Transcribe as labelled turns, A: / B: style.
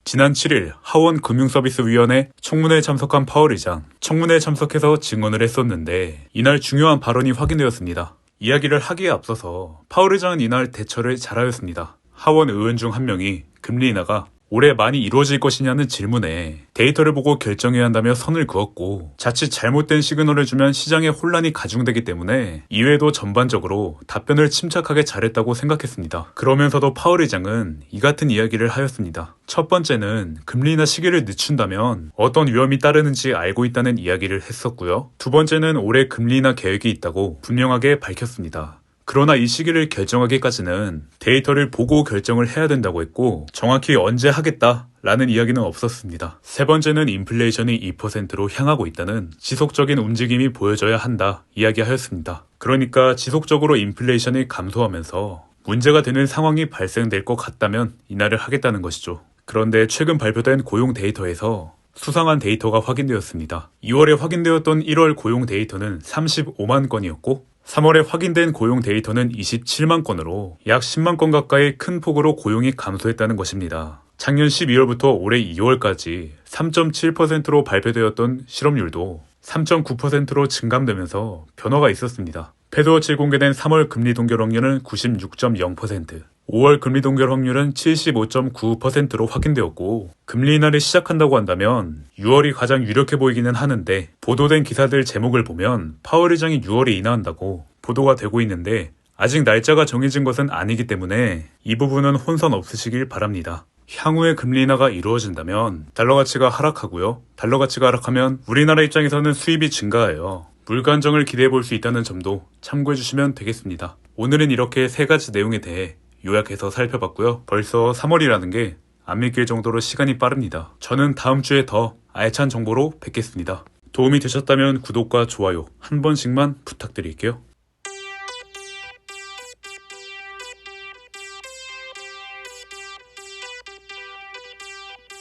A: 지난 7일 하원금융서비스위원회 청문회에 참석한 파월 의장, 청문회에 참석해서 증언을 했었는데 이날 중요한 발언이 확인되었습니다. 이야기를 하기에 앞서서 파월 의장은 이날 대처를 잘하였습니다. 하원 의원 중 한 명이 금리 인하가 올해 많이 이루어질 것이냐는 질문에 데이터를 보고 결정해야 한다며 선을 그었고, 자칫 잘못된 시그널을 주면 시장의 혼란이 가중되기 때문에 이외에도 전반적으로 답변을 침착하게 잘했다고 생각했습니다. 그러면서도 파월 의장은 이 같은 이야기를 하였습니다. 첫 번째는 금리 인하 시기를 늦춘다면 어떤 위험이 따르는지 알고 있다는 이야기를 했었고요. 두 번째는 올해 금리 인하 계획이 있다고 분명하게 밝혔습니다. 그러나 이 시기를 결정하기까지는 데이터를 보고 결정을 해야 된다고 했고, 정확히 언제 하겠다라는 이야기는 없었습니다. 세 번째는 인플레이션이 2%로 향하고 있다는 지속적인 움직임이 보여져야 한다 이야기하였습니다. 그러니까 지속적으로 인플레이션이 감소하면서 문제가 되는 상황이 발생될 것 같다면 인하를 하겠다는 것이죠. 그런데 최근 발표된 고용 데이터에서 수상한 데이터가 확인되었습니다. 2월에 확인되었던 1월 고용 데이터는 35만 건이었고 3월에 확인된 고용 데이터는 27만 건으로 약 10만 건 가까이 큰 폭으로 고용이 감소했다는 것입니다. 작년 12월부터 올해 2월까지 3.7%로 발표되었던 실업률도 3.9%로 증감되면서 변화가 있었습니다. 패드워치 공개된 3월 금리 동결 확률은 96.0%, 5월 금리 동결 확률은 75.9%로 확인되었고, 금리 인하를 시작한다고 한다면 6월이 가장 유력해 보이기는 하는데, 보도된 기사들 제목을 보면 파월 의장이 6월에 인하한다고 보도가 되고 있는데 아직 날짜가 정해진 것은 아니기 때문에 이 부분은 혼선 없으시길 바랍니다. 향후에 금리 인하가 이루어진다면 달러 가치가 하락하고요. 달러 가치가 하락하면 우리나라 입장에서는 수입이 증가해요. 물가 안정을 기대해 볼 수 있다는 점도 참고해 주시면 되겠습니다. 오늘은 이렇게 세 가지 내용에 대해 요약해서 살펴봤고요. 벌써 3월이라는 게 안 믿길 정도로 시간이 빠릅니다. 저는 다음 주에 더 알찬 정보로 뵙겠습니다. 도움이 되셨다면 구독과 좋아요 한 번씩만 부탁드릴게요.